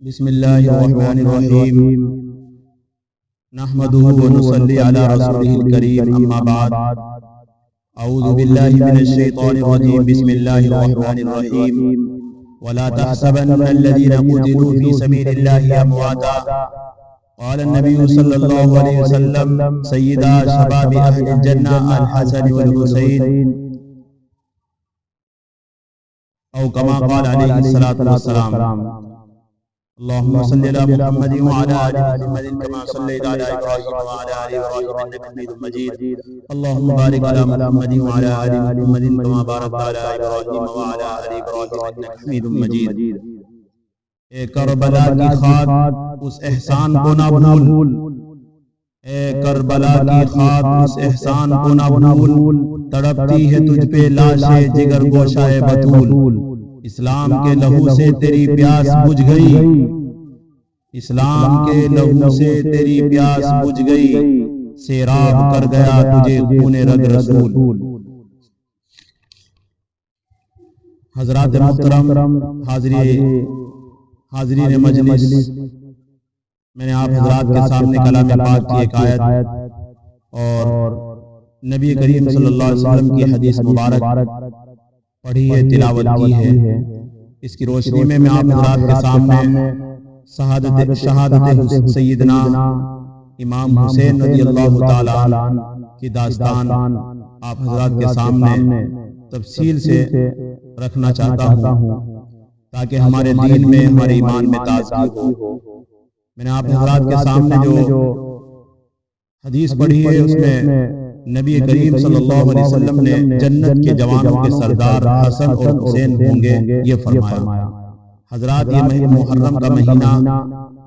بسم الله الرحمن الرحيم نحمده ونصلي على رسوله الكريم أما بعد أعوذ بالله من الشيطان الرجيم بسم الله الرحمن الرحيم ولا تحسبن الذين قتلوا في سبيل الله أمواتا قال النبي صلى الله عليه وسلم سيدا شباب أهل الجنة الحسن والحسين أو كما قال عليه الصلاة والسلام اللهم صل على محمد وعلى آل محمد كما صليت على إبراهيم وعلى آل إبراهيم إنك حميد مجيد اللهم بارك على محمد وعلى آل محمد كما باركت على إبراهيم وعلى آل إبراهيم إنك حميد مجيد اے کربلا کی خاک اس احسان کو نہ بھول، اے کربلا کی خاک اس احسان کو نہ بھول، تڑپتی ہے تجھ پہ لاشے جگر گوشائے بطول، اسلام کے لہو سے تیری پیاس بجھ گئی، اسلام کے لہو سے تیری پیاس بجھ گئی، سیراب کر گیا تجھے خون رگ رسول۔ حضرات محترم، حاضرین مجلس، میں نے آپ حضرات کے سامنے کلام پاک کی ایک آیت اور نبی کریم صلی اللہ علیہ وسلم کی حدیث مبارک پڑھی ہے، تلاوت کی ہے۔ اس کی روشنی میں آپ حضرات کے سامنے شہادت سیدنا امام حسین رضی اللہ تعالی عنہ کی داستان آپ حضرات کے سامنے تفصیل سے رکھنا چاہتا ہوں تاکہ ہمارے دین میں، ہمارے ایمان میں تازگی ہو۔ میں نے آپ حضرات کے سامنے جو حدیث پڑھی ہے اس میں نبی کریم صلی اللہ علیہ وسلم نے جنت کے جوانوں کے سردار حسن اور حسین ہوں گے یہ فرمایا۔ حضرات یہ محرم کا مہینہ،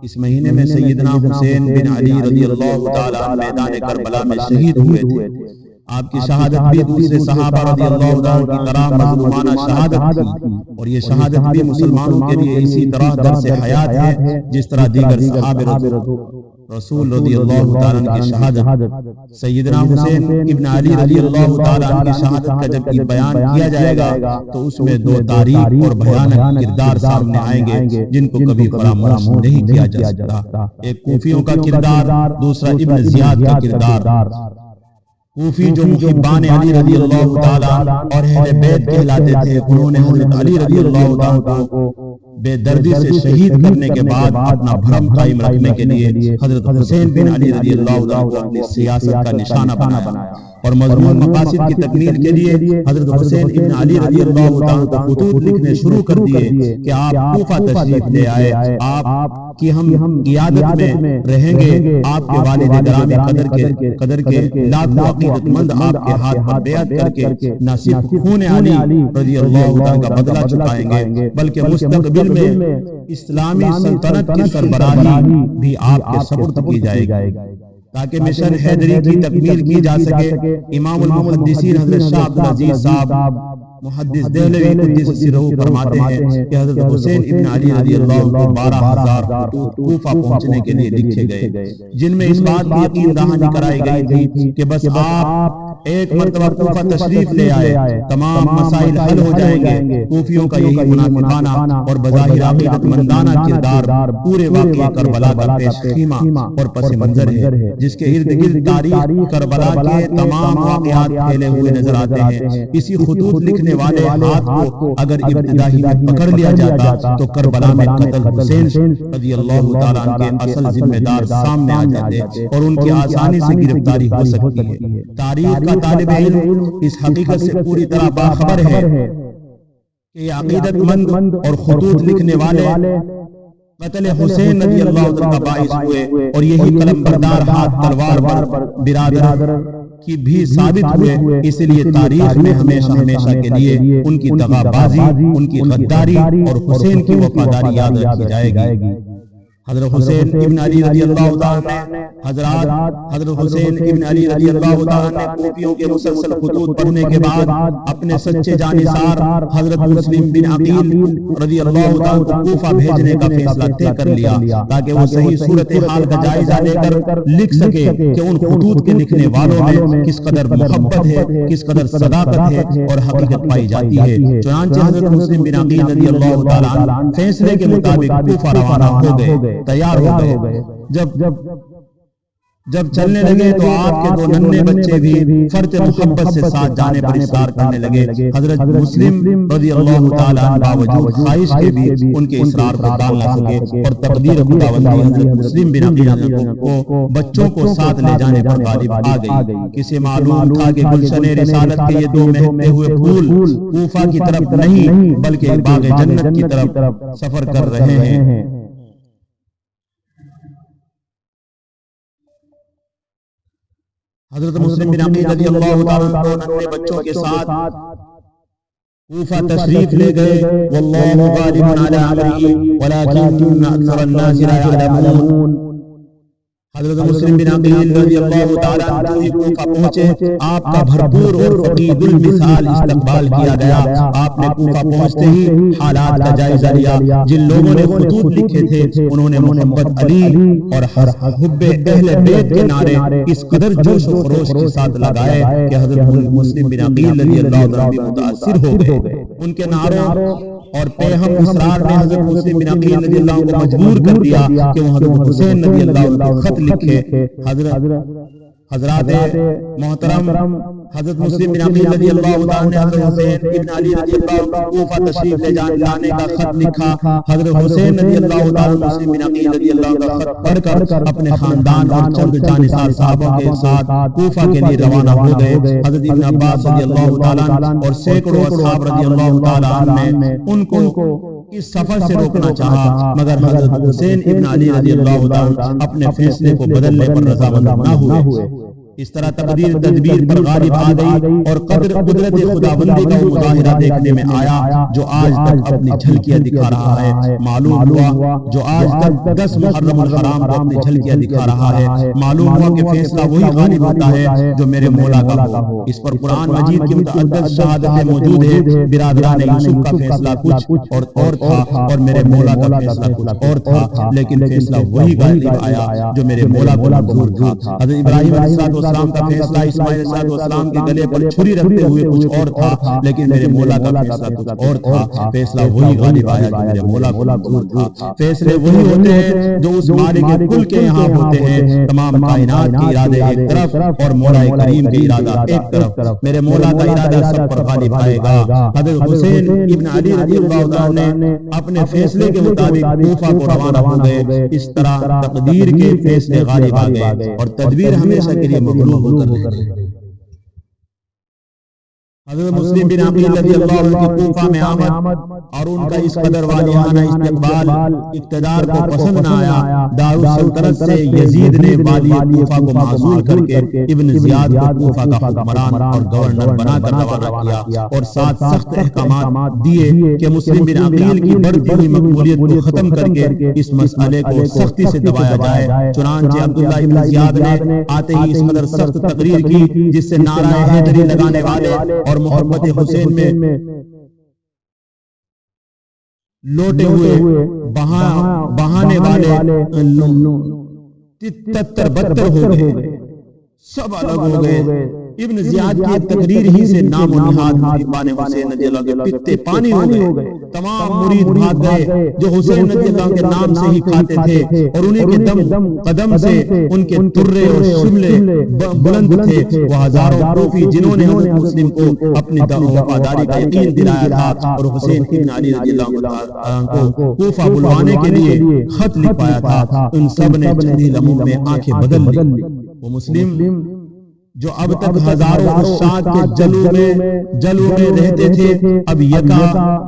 اس مہینے میں سیدنا حسین بن علی رضی اللہ تعالیٰ عنہ میدان کربلا میں شہید ہوئے تھے۔ آپ کی شہادت بھی دوسرے صحابہ رضی اللہ تعالیٰ کی طرح مظلومانہ شہادت تھی، اور یہ شہادت بھی مسلمانوں کے لیے اسی طرح درس حیات ہے جس طرح دیگر صحابہ رسول رضی اللہ تعالیٰ کی شہادت۔ سیدنا حسین ابن علی رضی اللہ تعالیٰ کی شہادت کا جب بیان کیا جائے گا تو اس میں دو تاریخ اور بھیانک کردار سامنے آئیں گے جن کو کبھی فراموش نہیں کیا جا سکتا۔ ایک کوفیوں کا کردار، دوسرا ابن زیاد کا کردار۔ کوفی جو محبان علی رضی اللہ تعالیٰ اور اہل بیت کہلاتے تھے، انہوں نے حضرت علی رضی اللہ تعالیٰ کو بے دردی سے شہید کرنے کے بعد اپنا بھرم قائم رکھنے کے لیے حضرت حسین بن علی رضی اللہ تعالیٰ نے سیاست کا نشانہ بنایا، اور مضمون مقاصد کی تکمیل کے لیے حضرت حسین ابن علی رضی اللہ تعالیٰ کو خطوط لکھنے شروع کر دیے کہ آپ کوفہ تشریف لے آئے، آپ کی ہم قیادت میں رہیں گے، آپ کے والد گرامی قدر کے لاکھوں عقیدت مند آپ کے ہاتھ پر بیعت کر کے نہ صرف خون علی رضی اللہ تعالیٰ کا بدلہ چکائیں گے بلکہ مستقبل میں اسلامی سلطنت کی سربراہی بھی آپ کے سپرد کی جائے گی تاکہ مشن حیدری کی تکمیل کی جا سکے۔ امام المحدثین حضرت شاہ عبدالعزیز صاحب محدث دہلوی قدس سرہ فرماتے ہیں کہ حضرت حسین ابن علی رضی اللہ کو 12,000 خطوط کوفہ پہنچنے کے لیے لکھے گئے، جن میں اس بات کی یقین دہانی کرائی گئی تھی کہ بس آپ ایک مرتبہ کوفہ تشریف لے آئے، تمام مسائل حل ہو جائیں گے۔ کوفیوں کا یہی منافقانہ اور بظاہر عقیدت مندانہ کردار پورے واقعہ کربلا کا پیش خیمہ اور پس منظر ہے، جس کے ارد گرد تاریخ کربلا کے تمام واقعات پھیلے ہوئے نظر آتے ہیں۔ اسی خطوط لکھنے والے ہاتھ کو اگر ابتدائی میں پکڑ لیا جاتا تو کربلا میں قتل حسین رضی اللہ تعالیٰ عنہ کے اصل ذمہ دار سامنے آ جاتے اور ان کی آسانی سے گرفتاری ہو سکتی ہے۔ تاریخ کا طالب علم اس حقیقت سے پوری طرح باخبر ہے کہ یہ عقیدت مند اور خطوط لکھنے والے قتل حسین رضی اللہ تعالیٰ کا باعث ہوئے، اور یہی قلم بردار ہاتھ تلوار برادر کی بھی ثابت ہوئے۔ اس لیے تاریخ میں ہمیشہ کے لیے ان کی دغا بازی، ان کی غداری اور حسین کی وفاداری یاد رکھی جائے گی۔ حضرت حسین ابن علی رضی اللہ تعالیٰ نے حضرت حسین ابن علی رضی اللہ تعالیٰ نے کوفیوں کے مسلسل خطوط پڑھنے کے بعد اپنے سچے جانثار حضرت مسلم بن عقیل رضی اللہ تعالیٰ کو کوفہ بھیجنے کا فیصلہ طے کر لیا تاکہ وہ صحیح صورتحال کا جائزہ لے کر لکھ سکے کہ ان خطوط کے لکھنے والوں میں کس قدر محبت ہے، کس قدر صداقت ہے اور حقیقت پائی جاتی ہے۔ چنانچہ حضرت مسلم بن عقیل رضی اللہ تعالیٰ فیصلے کے مطابق کوفہ روانہ ہو گئے، تیار ہو گئے۔ جب چلنے لگے تو آپ کے دو ننھے بچے بھی فرط محبت سے ساتھ جانے پر اصرار کرنے لگے۔ حضرت مسلم رضی اللہ تعالیٰ عنہ باوجود خواہش کے بھی ان کے اصرار کو ٹال نہ سکے اور تقدیر خداوندی حضرت مسلم بن عقیل کو بچوں کو ساتھ لے جانے پر غالب آ گئی۔ کسی معلوم تھا کہ گلشن رسالت کے یہ دو مہکتے ہوئے پھول کوفہ کی طرف نہیں بلکہ باغ جنت کی طرف سفر کر رہے ہیں۔ حضرت مسلم بن عقیل رضی اللہ تعالیٰ عنہ ننھے بچوں کے ساتھ کوفہ تشریف لے گئے۔ واللہ غالب علی امرہ ولکن اکثر الناس لا یعلمون۔ حضرت مسلم بن عقیل رضی اللہ تعالیٰ عنہ کوفہ پہنچے، آپ کا بھرپور اور فقید المثال استقبال کیا گیا۔ آپ نے کوفہ پہنچتے ہی حالات کا جائزہ لیا۔ جن لوگوں نے خطوط لکھے تھے انہوں نے محمد علی اور حب اہل بیت کے نعرے اس قدر جوش و خروش کے ساتھ لگائے کہ حضرت مسلم بن عقیل رضی اللہ تعالیٰ متاثر ہو گئے۔ ان کے نعروں اور پیہم اصرار نے حضرت مسلم بن عقیل رضی اللہ عنہ کو مجبور کر دیا کہ وہ حضرت حسین رضی اللہ عنہ کو خط لکھے۔ حضرات محترم، حضرت مسلم بن عقیل رضی اللہ تعالیٰ نے حضرت حسین ابن علی رضی اللہ عنہ کو کوفہ تشریف لے جانے کا خط لکھا۔ حضرت حسین رضی اللہ تعالیٰ مسلم بن عقیل رضی اللہ عنہ کا خط پڑھ کر اپنے خاندان اور چند جانثار صحابوں کے ساتھ کوفہ کے لیے روانہ ہو گئے۔ حضرت ابن عباس رضی اللہ تعالیٰ اور سینکڑوں اصحاب رضی اللہ تعالیٰ عنہ نے ان کو اس سفر سے روکنا چاہا، مگر حضرت حسین ابن علی رضی اللہ تعالیٰ اپنے فیصلے کو بدلنے پر رضامند نہ ہوئے۔ اس طرح تقدیر تدبیر پر غالب آ گئی اور قدرت خداوندی کا وہ مظاہرہ دیکھنے میں آیا جو آج تک اپنی جھلکیاں دکھا رہا ہے۔ معلوم ہوا جو آج تک 10 محرم الحرام کو اپنی جھلکیاں دکھا رہا ہے، معلوم ہوا کہ فیصلہ وہی غالب ہوتا ہے جو میرے مولا کا ہو۔ اس پر قرآن مجید کی متعدد شہادتیں موجود ہیں۔ برادران یوسف کا فیصلہ کچھ اور تھا اور میرے مولا کا فیصلہ کچھ اور تھا، لیکن فیصلہ وہی غالب آیا جو میرے مولا کو منظور تھا۔ حضرت ابراہیم علیہ السلام کا فیصلہ اسماعیل علیہ السلام کے گلے پر چھری رکھتے ہوئے کچھ اور تھا، لیکن میرے مولا کا فیصلہ کچھ اور تھا۔ فیصلہ وہی غالب آیا جو میرے مولا کو منظور تھا۔ فیصلے وہی ہوتے ہیں جو اس مالک کل کے یہاں ہوتے ہیں۔ تمام کائنات کے ارادے ایک طرف اور مولا کریم کے ارادہ ایک طرف، میرے مولا کا ارادہ سب پر غالب آئے گا۔ حضرت حسین ابن علی رضی اللہ عنہ نے اپنے فیصلے کے مطابق کوفہ کو روانہ ہو گئے۔ اس طرح تقدیر کے فیصلے غالب آ گئے اور تدبیر ہمیشہ کے لیے مغلوب ہو کر رہے۔ حضرت مسلم بن عقیل رضی اللہ عنہ کی کوفہ میں آمد اور ان کا اس قدر والیانہ استقبال اقتدار کو پسند نہ آیا۔ دارالسلطنت سے یزید نے والی کوفہ کو معزول کر کے ابن زیاد کو کوفہ کا حکمران اور گورنر بنا کر روانہ کیا اور ساتھ سخت احکامات دیے کہ مسلم بن عقیل کی بڑھتی ہوئی مقبولیت کو ختم کر کے اس مسئلے کو سختی سے دبایا جائے۔ چنانچہ عبداللہ ابن زیاد نے آتے ہی اس قدر سخت تقریر کی جس سے نعرہ حیدری لگانے والے اور محبت حسین میں لوٹے ہوئے بہانے والے تتر بتر ہو گئے، سب الگ ہو گئے۔ ابن زیاد کی تقریر ہی سے نام و نہاد مرید حسین رضی اللہ کے پتے پانی ہو گئے۔ تمام مرید بھاگ گئے جو حسین رضی اللہ کے نام سے ہی کھاتے تھے اور انہیں کے قدم سے ان کے ترے اور شملے بلند تھے۔ وہ ہزاروں کوفی جنہوں نے حضرت مسلم کو اپنی وفاداری کا یقین دلایا تھا اور حسین ابن علی رضی اللہ عنہ کو کوفہ بلوانے کے لیے خط لکھوایا تھا، ان سب نے چند ہی لمحوں میں آنکھیں بدل لی۔ وہ مسلم جو اب تک ہزاروں عشاق کے جلو میں رہتے تھے، اب یکا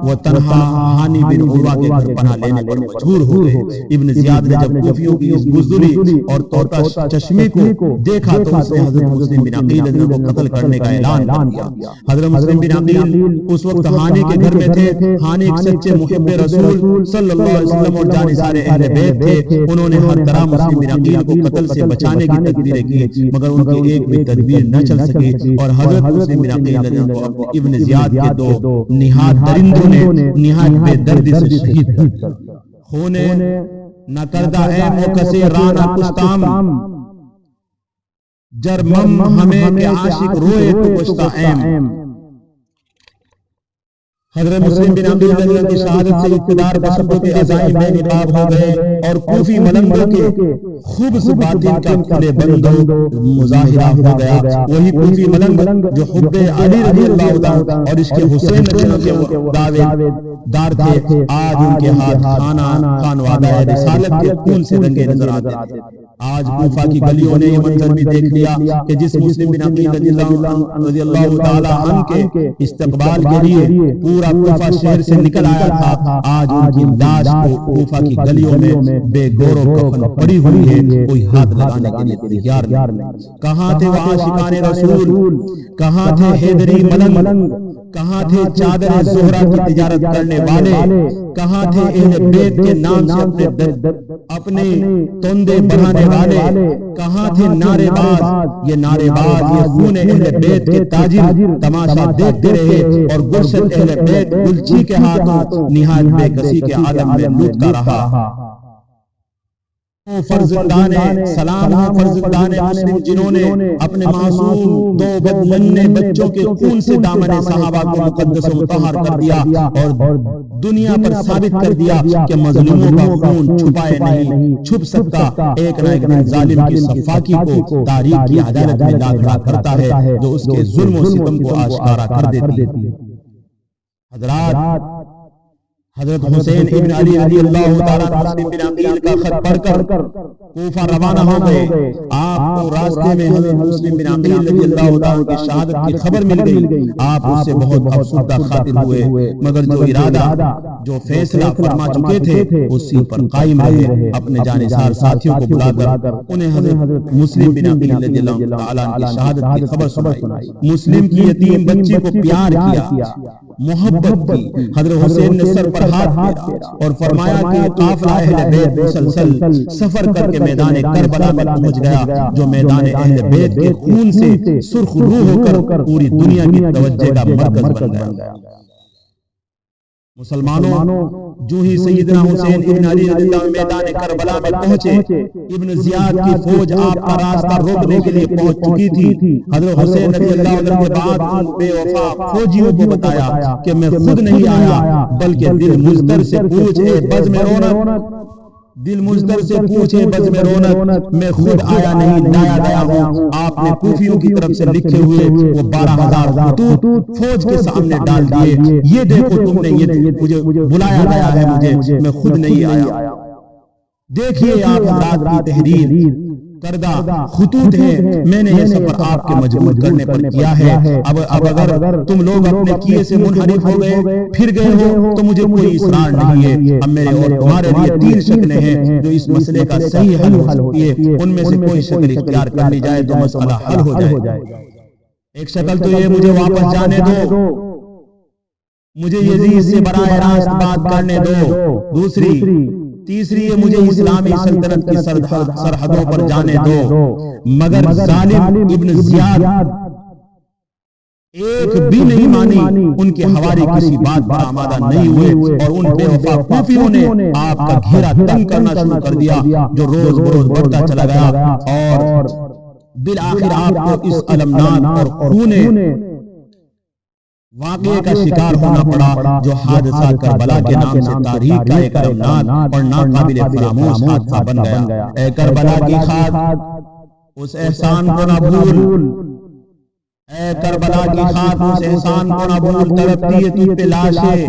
و تنہا ہانی بن عروہ کے گھر پناہ لینے پر مجبور ہو گئے۔ ابن زیاد نے جب کوفیوں کی اس بزدلی اور طوطا چشمی کو دیکھا تو اس نے حضرت مسلم بن عقیل کو قتل کرنے کا اعلان کر دیا۔ حضرت مسلم بن عقیل اس وقت ہانی کے گھر میں تھے۔ ہانی ایک سچے محب رسول صلی اللہ علیہ وسلم اور جانثار اہل بیت تھے۔ انہوں نے ہر طرح مسلم بن عقیل کو قتل سے بچانے کی تدبیریں کی، مگر ان کی ایک بھی تدبیر نہ چل سکی اور حضرت مسلم بن عقیل کو ابن زیاد کے دو نہاد درندوں نے نہایت بے دردی سے شہید کر دیا۔ خونے نہ کردہ ایم و کسی رانا کشتام، جرمم ہمیں کہ عاشق روئے تو کشتا ایم۔ حضرت مسلم بن عقیل رضی اللہ کی شہادت سے اقتدار تشدد کے عزائم بے نقاب ہو گئے اور کوفی ملنگوں کے خوبص باطن کا کھلے بندوں مظاہرہ ہو گیا۔ وہی کوفی ملنگ جو حب علی رضی اللہ عنہ اور عشق حسین رضی اللہ کے دعوے دار تھے، آج ان کے ہاتھ خانوادہ رسالت کے خون سے رنگے نظر آتے تھے۔ آج کوفہ کی گلیوں نے یہ منظر بھی دیکھ لیا کہ جس مسلم بن عقیل رضی اللہ تعالی عنہ کے استقبال کے لیے پورا کوفہ شہر سے نکل آیا تھا، آج ان کی لاش کو کوفہ کی گلیوں میں بے گور و کفن پڑی ہوئی ہے، کوئی ہاتھ لگانے کے لیے تیار نہیں۔ کہاں تھے وہ عاشقان رسول، کہاں تھے حیدری ملنگ، کہاں تھے چادر زہرہ کی تجارت کرنے والے، کہاں تھے اہل بیت کے نام سے اپنے توندے بڑھانے والے، کہاں تھے نعرے باز، یہ نعرے باز یہ خون اہل بیت کے تاجر تماشا دیکھتے رہے اور گلشن اہل بیت گلچی کے ہاتھوں نہایت بے کسی کے عالم میں لوٹتا رہا۔ فرزندان سلام ہو فرزندان مسلم جنہوں نے اپنے معصوم دو بدمنے بچوں کے خون سے دامن صحابہ کو مقدس و مطہر کر دیا اور دنیا پر ثابت کر دیا کہ مظلوموں کا خون چھپائے نہیں چھپ سکتا۔ ایک نہ ایک دن ظالم کی صفاقی کو تاریخ کی عدالت میں لا کھڑا کرتا ہے جو اس کے ظلم و ستم کو آشکارا کر دیتی ہے۔ حضرات، حضرت حسین ابن علی رضی اللہ تعالیٰ مسلم بن عقیل کا خط پڑھ کر کوفہ روانہ ہو گئے۔ آپ کو راستے میں حضرت مسلم بن عقیل رضی اللہ تعالیٰ کی شہادت کی خبر مل گئی۔ آپ اس سے بہت افسردہ خاطر ہوئے، مگر جو ارادہ جو فیصلہ فرما چکے تھے اسی پر قائم رہے۔ اپنے جانثار ساتھیوں کو بلا کر انہیں حضرت مسلم بن عقیل رضی اللہ تعالیٰ کی شہادت کی خبر سنائی۔ مسلم کی یتیم بچی کو پیار کیا، محبت کی۔ حضرت حسین نے سر پر ہاتھ پھیرا اور فرمایا کہ قافلہ اہل بیت مسلسل سفر کر کے میدان کربلا میں پہنچ گیا، جو میدان اہل بیت کے خون سے سرخ روح ہو کر پوری دنیا کی توجہ کا مرکز بن گیا۔ مسلمانوں، جو ہی سیدنا حسین ابن علی رضی اللہ عنہ میدان کربلا میں پہنچے، ابن زیاد کی فوج آپ کا راستہ روکنے کے لیے پہنچ چکی تھی۔ حضرت حسین رضی اللہ عنہ کے بعد ان بے وفا فوجیوں کو بتایا کہ میں خود نہیں آیا، بلکہ دل مزدر سے پوچھے بزم رونق، دل مزدر سے پوچھے بزم رونق، میں خود آیا نہیں لایا گیا ہوں۔ آپ نے کوفیوں کی طرف سے لکھے ہوئے وہ 12,000 خطوط فوج کے سامنے ڈال دیے، یہ دیکھو تم نے یہ مجھے بلایا گیا ہے، مجھے میں خود نہیں آیا۔ دیکھیے آپ حضرات کی تحریر کردہ خطوط ہیں، میں نے یہ سفر آپ کے مجبور کرنے پر کیا ہے۔ اب اگر تم لوگ اپنے کیے سے منحرف ہو گئے پھر گئے ہو تو مجھے کوئی اصرار نہیں ہے۔ اب میرے اور تمہارے لیے 3 شکلیں ہیں جو اس مسئلے کا صحیح حل ہو سکتی ہے، ان میں سے کوئی شکل اختیار کر لی جائے تو مسئلہ حل ہو جائے۔ ایک شکل تو یہ مجھے واپس جانے دو، مجھے یزید سے براہ راست بات کرنے دو۔ تیسری یہ مجھے اسلامی سلطنت کی سرحدوں پر جانے دو، مگر ظالم ابن زیاد ایک بھی نہیں مانی، ان کے حواری کسی بات پر آمادہ نہیں ہوئے اور ان بے وفا کوفیوں نے آپ کا گھیرا تنگ کرنا شروع کر دیا جو روز بروز بڑھتا چلا گیا اور بالآخر آپ کو اس المناک اور خونے واقعے کا شکار ہونا پڑا جو حادثہ کربلا کے نام سے تاریخ کا ایک المناک اور ناقابل فراموش حادثہ بن گیا۔ اے کربلا کی خاک، اس احسان کو نہ بھول، اے کربلا کی خاک، اس احسان کو نہ بھول، تڑپتی ہے تجھ پہ لاشیں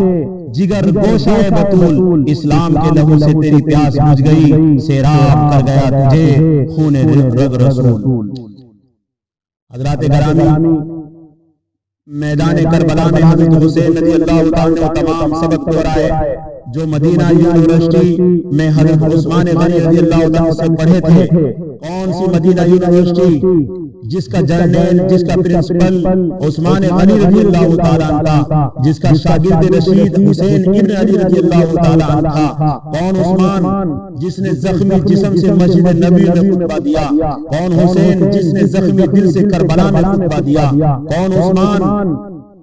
جگر گوشہ بطول، اسلام کے لہو سے تیری پیاس بجھ گئی، سیراب کر گیا تجھے خون رگ رسول۔ حضرات گرامی، میدان کربلا میں حضرت حسین رضی اللہ تعالیٰ نے تمام سبق دہرائے جو مدینہ یونیورسٹی میں حضرت عثمان غنی رضی اللہ تعالیٰ سے پڑھے تھے۔ کون سی مدینہ یونیورسٹی؟ جس کا جرنیل، جس کا پرنسپل عثمان غنی رضی اللہ تعالیٰ تھا، جس کا شاگرد رشید حسین ابن علی رضی اللہ تعالیٰ تھا۔ کون عثمان؟ جس نے زخمی جسم سے مسجد نبی میں خطبہ دیا۔ کون حسین؟ جس نے زخمی دل سے کربلا میں خطبہ دیا۔ کون عثمان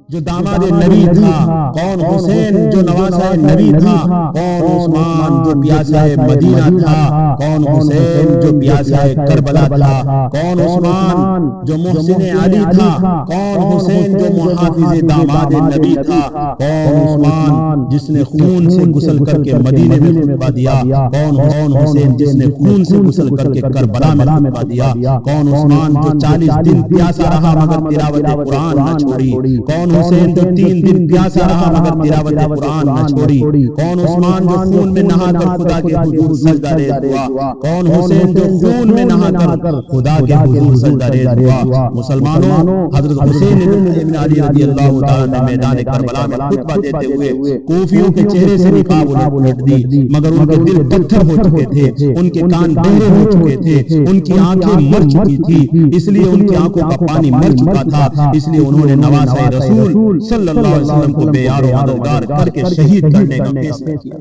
جو داماد نبی تھا؟ کون حسین جو نواسہ نبی تھا؟ کون عثمان جو پیاسہ مدینہ تھا؟ کون حسین جو پیاسہ کربلا تھا؟ کون عثمان جو محسن علی تھا؟ کون حسین جو محافظ داماد نبی تھا؟ کون عثمان جس نے خون سے غسل کر کے مدینے میں خطبہ دیا؟ کون حسین جس نے خون سے غسل کر کے کربلا میں خطبہ دیا؟ کون عثمان جو 40 دن پیاسا رہا مگر تلاوت قرآن نہ چھوڑی؟ کون حسین جو 3 دن پیاسا رہا مگر تلاوت قرآن نہ چھوڑی؟ کون عثمان جو خون میں نہا کر خدا کے حضور سجدہ ریز ہوا؟ کون حسین جو خون میں نہا کر خدا کے حضور سجدہ ریز ہوا؟ مسلمانوں، حضرت حسین ابن علی رضی اللہ تعالیٰ نے میدان کربلا میں خطبہ دیتے ہوئے کوفیوں کے چہرے سے نقاب الٹ دی، مگر ان کے دل پتھر ہو چکے تھے، ان کے کان بہرے ہو چکے تھے، ان کی آنکھیں مر چکی تھی، اس لیے ان کی آنکھوں کا پانی مر چکا تھا، اس لیے انہوں نے نواسہ رسول صلی اللہ علیہ وسلم کو بے یار و مددگار کر کے شہید کرنے کا فیصلہ کیا۔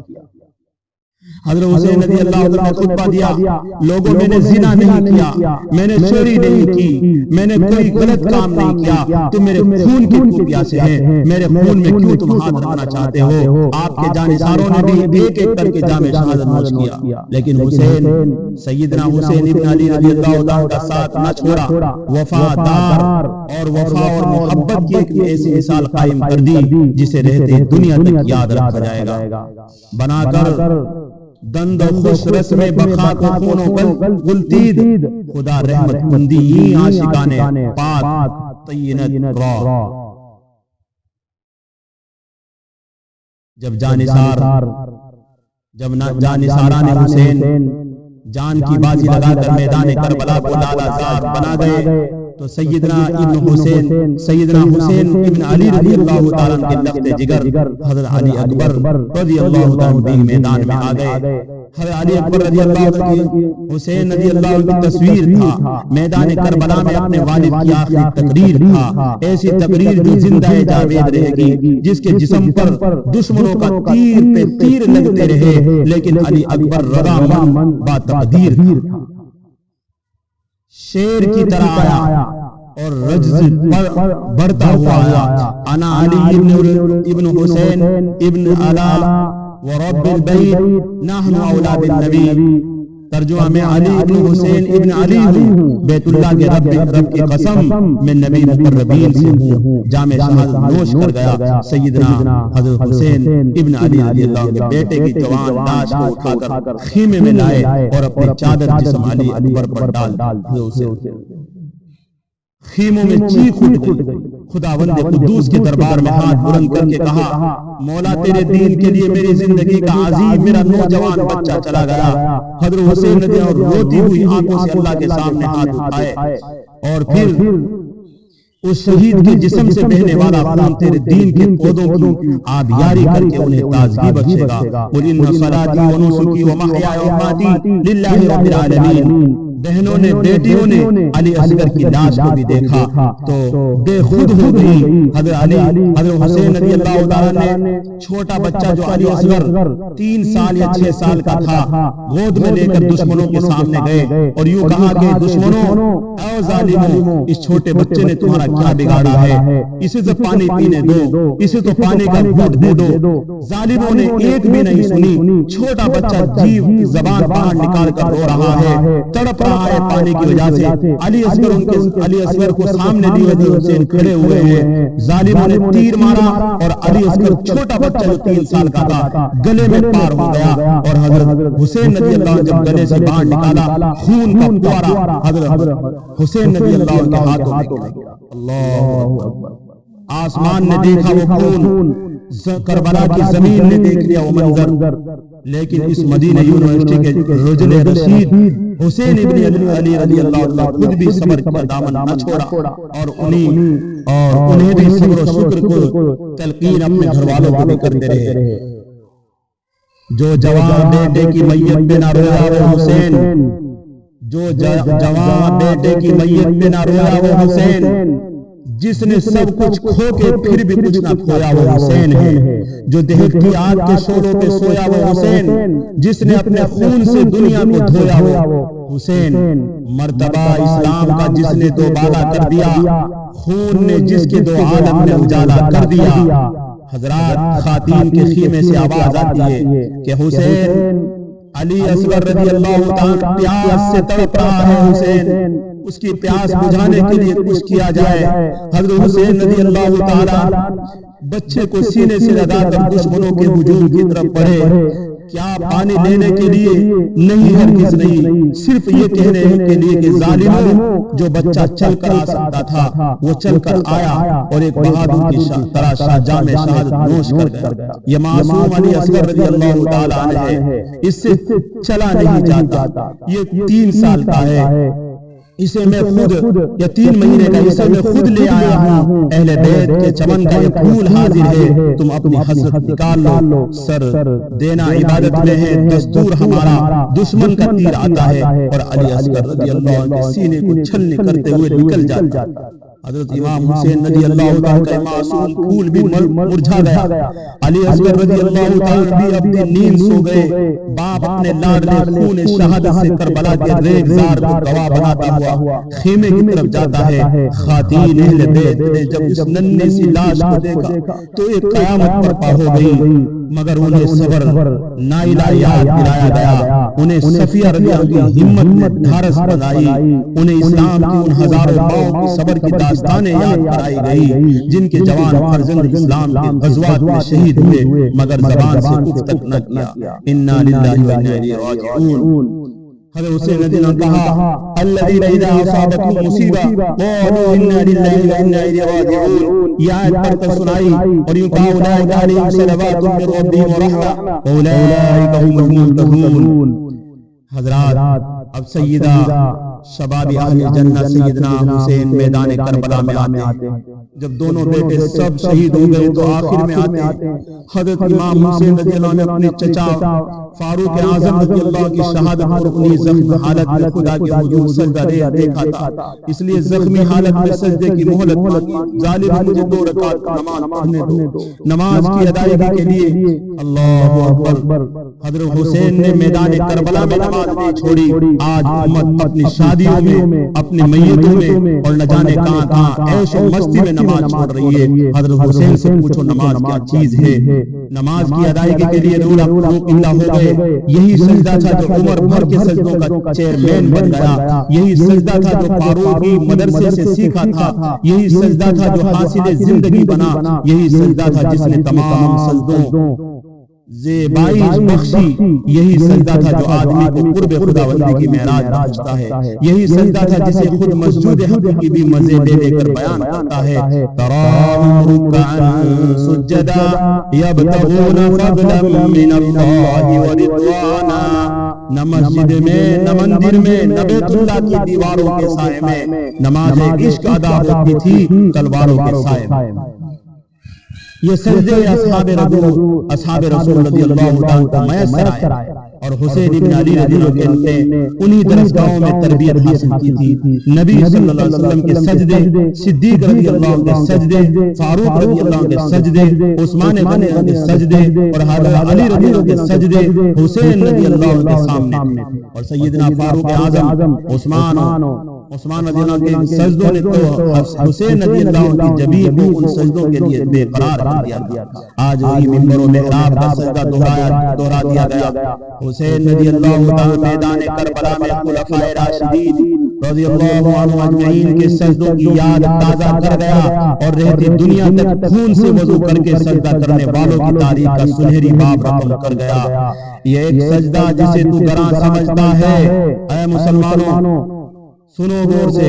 حضرت حسین رضی اللہ عنہ نے خطبہ دیا، لوگوں میں نے زنا نہیں کیا، میں نے چوری نہیں کی، میں نے کوئی غلط کام نہیں کیا، تم میرے خون کے کیوں پیاسے ہیں؟ میرے خون میں کیوں تم ہاتھ رکھنا چاہتے ہو؟ آپ کے جانثاروں نے بھی ایک ایک کر کے جام شہادت نوش کیا، لیکن حسین، سیدنا حسین ابن علی رضی اللہ عنہ کا ساتھ نہ چھوڑا، وفادار اور وفا اور محبت کی ایک ایسی مثال قائم کر دی جسے رہتے دنیا تک یاد رکھا جائے گا۔ بنا کر دند خوش رسم بقا کو خون و گلتید، خدا رحمت مندی عاشقان پاک طینت را۔ جب جانثاران حسین جان کی بازی لگا کر میدان کربلا کو لالا زار بنا گئے تو سیدنا حسین ابن علی رضی اللہ تعالیٰ کے لخت جگر حضرت علی اکبر رضی اللہ تعالیٰ بھی میدان میں آ گئے۔ حضرت علی اکبر رضی اللہ تعالیٰ حسین رضی اللہ عنہ کی تصویر تھا، میدان کربلا میں اپنے والد کی آخری تقریر تھا، ایسی تقریر جو زندہ جاوید رہے گی، جس کے جسم پر دشمنوں کا تیر پہ تیر لگتے رہے، لیکن علی اکبر رضامند با تقدیر تھا، شیر کی طرح آیا اور رجز بڑھتا ہوا آیا۔ انا علی ابن حسین ابن علا ورب البیت نحن اولا بالنبی۔ ترجمہ میں علی ابن حسین ابن علی ہوں، بیت اللہ کے رب کی قسم میں نبی مقربین سے ہوں۔ جام شہادت نوش کر گیا سیدنا حضرت حسین ابن علی رضی اللہ عنہ کے بیٹے کی جوان لاش کو اٹھا کر خیمے میں لائے اور اپنی چادر جسم علی اکبر پر ڈال خیموں میں چیخ اٹھ گئی۔ خداوند قدوس کے دربار میں ہاتھ بلند کر کے کہا، مولا تیرے دین کے لیے میری زندگی کا عظیم میرا نوجوان بچہ چلا گیا۔ حضرت حسین رضی اللہ عنہ روتی ہوئی آنکھوں سے اللہ کے سامنے ہاتھ اٹھائے اور پھر اس شہید کے جسم سے بہنے والا خون تیرے دین کے پودوں کی آبیاری کر کے انہیں تازگی بخشے گا۔ قل ان صلاتی و نسکی و محیای و مماتی للہ رب العالمین۔ بہنوں نے، بیٹیوں نے علی اصغر کی لاش کو بھی دیکھا تو بے خود ہو گئی۔ حضرت حسین رضی اللہ تعالیٰ نے چھوٹا بچہ جو علی اصغر 3 سال یا 6 سال کا تھا گود میں لے کر دشمنوں کے سامنے گئے اور یوں کہا کہ دشمنوں، اے ظالموں، اس چھوٹے بچے نے تمہارا کیا بگاڑا ہے؟ اسے تو پانی پینے دو، اسے تو پانی کا گھونٹ دے دو۔ ظالموں نے ایک بھی نہیں سنی۔ چھوٹا بچہ جیو کی زبان باہر نکال کر رو رہا ہے، تڑپ رہا ہے پانی کی وجہ سے۔ علی اصغر کو سامنے لیے حضرت حسین کھڑے ہوئے ہیں۔ ظالموں نے تیر مارا اور علی اصغر چھوٹا بچہ جو 3 سال کا تھا گلے میں پار ہو گیا اور حضرت حسین رضی اللہ عنہ جب گلے سے باہر نکالا خون کا فوارہ حضرت حسین رضی اللہ عنہ کے ہاتھوں میں گرا۔ اللہ اکبر۔ آسمان نے دیکھا وہ خون، کربلا کی زمین نے دیکھ لیا وہ منظر۔ لیکن اس مدینہ یونیورسٹی کے رجل رشید حسین ابن علی رضی اللہ عنہ خود بھی صبر کا دامن نہ چھوڑا اور انہیں بھی صبر و شکر کو تلقین اپنے گھر والوں کو بھی کرتے رہے۔ جو جوان بیٹے کی میت پہ نہ رویا وہ حسین، جو جوان بیٹے کی میت پہ نہ رویا وہ حسین، جس نے سب کچھ کھو کے پھر بھی کچھ نہ کھویا وہ حسین ہے۔ جو دہکتی آگ کے شعلوں پہ سویا وہ حسین، جس نے اپنے خون سے دنیا کو دھویا وہ حسین۔ مرتبہ اسلام کا جس نے دوبالا کر دیا، خون نے جس کے دو عالم میں اجالا کر دیا۔ حضرات خواتین کے خیمے سے آواز آتی ہے کہ حسین علی اصغر رضی اللہ تعالیٰ پیاس سے تڑپ رہا ہے، حسین اس کی پیاس بجھانے کے لیے کچھ کیا جائے۔ حضرت حسین رضی اللہ تعالیٰ بچے کو سینے سے لگا کر دشمنوں کے ہجوم کی طرف بڑھے۔ کیا پانی لینے کے لیے نہیں، ہرگز نہیں، صرف یہ کہنے کے لیے کہ ظالموں، جو بچہ چل کر آ سکتا تھا وہ چل کر آیا اور ایک بہادر کی طرح جام شہادت نوش کر گیا۔ یہ معصوم علی اصغر رضی اللہ تعالیٰ عنہ ہے، اس سے چلا نہیں جاتا، یہ 3 سال کا ہے، اسے میں خود یا 3 مہینے کا اسے میں خود لے آیا ہوں۔ اہل بیت کے چمن کا یہ پھول حاضر ہے، تم اپنی حسرت نکال لو، سر دینا عبادت میں ہے دستور ہمارا۔ دشمن کا تیر آتا ہے اور علی اصغر رضی اللہ عنہ کے سینے کو چھلنی کرتے ہوئے نکل جاتا۔ حضرت امام حسین رضی اللہ عنہ کا معصوم پھول بھی مرجھا گیا۔ علی اصغر رضی اللہ عنہ بھی اپنی نیند سو گئے۔ باپ اپنے لاڈلے خون شہادت سے کربلا کے ریگزار کو گواہ بناتا ہوا خیمے کی طرف جاتا ہے۔ خواتین اہل بیت نے جب اس ننھی سی لاش کو دیکھا تو ایک قیامت برپا ہو گئی، مگر انہیں صبر نائلہ یاد دلایا گیا، انہیں صفیہ رضی اللہ عنہ کی ہمت نے دھارس بنائی، انہیں اسلام کی ان ہزاروں ماؤں کی صبر کی داستانیں یاد کرائی گئی جن کے جوان فرزند اسلام کے غزوات میں شہید ہوئے مگر زبان سے اف تک نہ کیا۔ انا للہ و انا الیہ راجعون۔ حضرت حسین رضی اللہ عنہ کہا الذین اذا اصابتهم مصیبہ قالوا انا للہ و انا الیہ راجعون۔ یہ آیت پڑھ کر سنائی اور یوں کہا اولئک علیہم صلوات من ربہم ورحمہ واولئک هم المهتدون۔ حضرات اب سیدہ شباب اہل جنہ سیدنا حسین میدان کربلا میں آتے ہیں۔ جب دونوں بیٹے سب شہید ہو گئے تو آخر میں آتے ہیں حضرت امام حسین رضی اللہ عنہ نے اپنے چچا فاروق اعظم رضی اللہ کی شہادت اور اپنی زخم حالت میں خدا کے حضور سجدہ دیکھا تھا، اس لیے زخمی حالت میں سجدے کی مہلت مانگی۔ ظالم مجھے 2 رکعت نماز پڑھنے دو، نماز کی ادائیگی کے لیے اللہ اکبر۔ حضرت حسین نے میدان کربلا میں نماز نہیں چھوڑی۔ آج امت اپنی شادیوں میں، اپنی میتوں میں اور نہ جانے کہاں کہاں عیش و مستی میں نماز چھوڑ رہی ہے۔ حضرت حسین سے پوچھو نماز کیا چیز ہے۔ نماز کی ادائیگی کے لیے رولا اللہ ہو گئے۔ یہی سجدہ تھا جو عمر بھر کے سجدوں کا چیئرمین بن گیا، یہی سجدہ تھا جو فاروقی مدرسے سے سیکھا تھا، یہی سجدہ تھا جو حاصل زندگی بنا، یہی سجدہ تھا جس نے تمام سجدوں زیبائش بخشی، یہی سجدہ تھا جو آدمی کو قرب خداوندی کی معراج پہنچتا ہے، یہی سجدہ تھا جسے خود مسجود حق کی بھی مزے لے کر بیان کرتا ہے تراہم رکعا سجدا یبتغون فضلا من اللہ ورضوانا۔ نہ مسجد میں، نہ مندر میں، نہ بیت اللہ کی دیواروں کے سائے میں نماز عشق ادا ہوتی تھی تلواروں کے سائے میں۔ یہ سجدے اصحاب رسول رضی اللہ عنہ کو میسر آئے اور حسین ابن علی رضی اللہ عنہ نے انہی درسگاہوں میں تربیت حاصل کی تھی۔ نبی صلی اللہ علیہ وسلم کے سجدے، صدیق رضی اللہ عنہ کے سجدے، فاروق رضی اللہ عنہ کے سجدے، عثمان غنی کے سجدے اور حضرت علی رضی اللہ عنہ کے سجدے حسین رضی اللہ عنہ کے سامنے، اور سیدنا فاروق اعظم عثمان رضی اللہ عنہ کے سجدوں نے تو حسین رضی اللہ عنہ کی جبین کو ان سجدوں کے لیے بے قرار کر دیا۔ آج وہی منبر و محراب کا سجدہ دہرا دیا گیا۔ حسین رضی اللہ عنہ میدان کربلا میں خلفائے راشدین رضی اللہ عنہ اجمعین کے سجدوں کی یاد تازہ کر گیا اور رہتی دنیا تک خون سے وضو کر کے سجدہ کرنے والوں کی تاریخ کا سنہری باب رقم کر گیا۔ یہ ایک سجدہ جسے تو گراں سمجھتا ہے، اے مسلمانوں سنو غور سے،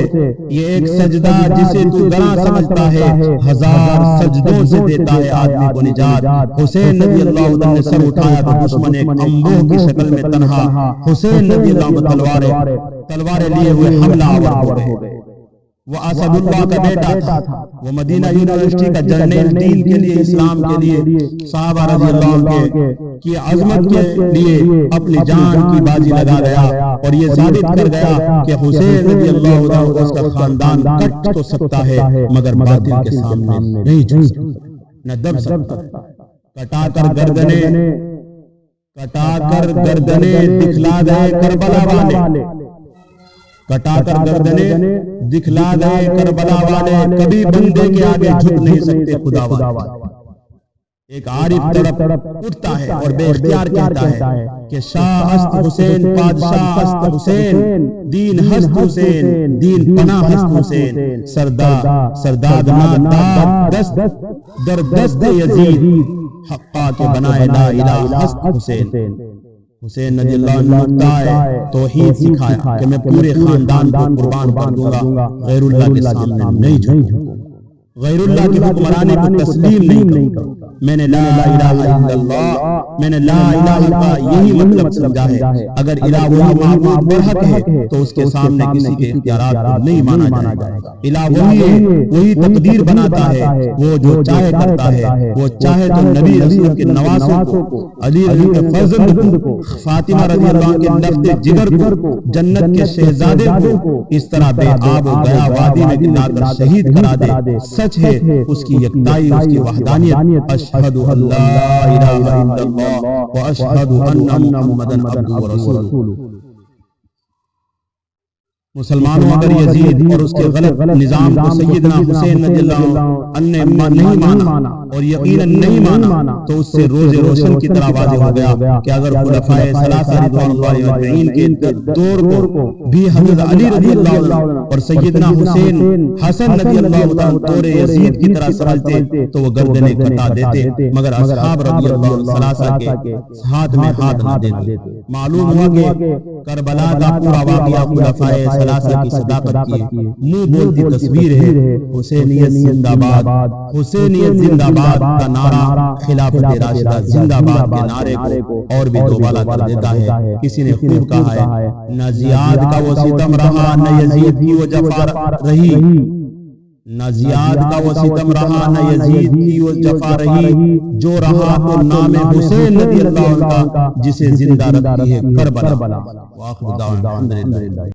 یہ ایک سجدہ جسے تو گراں سمجھتا ہے، ہزار سجدوں سے دیتا ہے آدمی کو نجات۔ حسین رضی اللہ عنہ نے سر اٹھایا تو دشمن ایک انبوہ کی شکل میں تنہا حسین رضی اللہ عنہ تلواریں لیے ہوئے حملہ آور ہو گئے۔ وہ اسد اللہ کا بیٹا تھا، وہ مدینہ یونیورسٹی کا جرنیل دین کے لیے، اسلام کے لیے، صحابہ رضی اللہ عنہ کی عظمت کے لیے اپنی جان کی بازی لگا گیا اور یہ ثابت کر گیا کہ حسین رضی اللہ عنہ کو اس کا خاندان کٹ تو سکتا ہے مگر باطل کے سامنے نہیں جھک سکتا، نہ دب سکتا۔ کٹا کر گردنیں دکھلا گئے کربلا والے، کٹا کر گردنیں دکھلا گئے کربلا والے، کبھی بندے کے آگے جھک نہیں سکتے خدا والے۔ ایک عارف تڑپ اٹھتا ہے اور بے اختیار کہتا ہے کہ شاہ است حسین، بادشاہ است حسین، دین ہست حسین، دین پناہ ہست حسین، سرداد ناداب دست در دست یزید، حقا کے بنائے لا الہ ہست حسین۔ حسین رضی اللہ عنہ اٹھتا ہے، توحید سکھایا کہ میں پورے خاندان کو قربان کر دوں گا، غیر اللہ کے سامنے نہیں جھکوں گا، غیر اللہ کی حکمرانی کو تسلیم نہیں کروں گا۔ میں نے لا الہ الا اللہ، میں نے لا الہ کا یہی مطلب سمجھا ہے، اگر الہ وہی معبود برحق ہے تو اس کے سامنے کسی کے اختیارات کو نہیں مانا جائے گا۔ الہ وہی ہے، وہی تقدیر بناتا ہے، وہ جو چاہے کرتا ہے، وہ چاہے تو نبی رسول کے نواسوں کو، علی کے فرزند کو، فاطمہ رضی اللہ عنہ کے لخت جگر کو، جنت کے شہزادے کو اس طرح بے آب و گیا وادی میں لا کر شہید کرا دے۔ سچ ہے اس کی یکتائی، اس کی وحدانیت۔ اشہد ان لا الہ الا اللہ واشہد ان محمدا عبدہ ورسولہ۔ مسلمانوں اگر یزید اور اس کے غلط نظام کو سیدنا حسین رضی اللہ عنہ نے نہیں مانا اور یقیناً نہیں مانا تو اس سے روز روشن کی طرح واضح ہو گیا کہ اگر خلفائے ثلاثہ رضوان اللہ اجمعین کے دور کو بھی حضرت علی رضی اللہ عنہ اور سیدنا حسین حسن رضی اللہ عنہ دور یزید کی طرح سمجھتے تو وہ گردنیں کٹا دیتے، مگر اصحاب رضی اللہ عنہ ثلاثہ کے ہاتھ میں ہاتھ نہ دیتے۔ معلوم ہوا کہ کربلا کا پورا واقعہ خلفائے ثلاثہ کی صداقت کی منہ بولتی تصویر ہے۔ حسینیت زندہ باد، حسینیت زندہ باد کا نعرہ خلافت راشدہ زندہ باد کے نعرے کو اور بھی دوبالا کر دیتا ہے۔ کسی نے خوب کہا ہے، نہ زیاد کا وہ ستم رہا، نہ یزید کی وہ جفا رہی، نہ زیاد کا وہ ستم رہا، نہ یزید کی وہ جفا رہی، جو رہا تو نام حسین رضی اللہ عنہ کا، جسے زندہ رکھی ہے کربلا۔ وآخر دعوانا الحمدللہ۔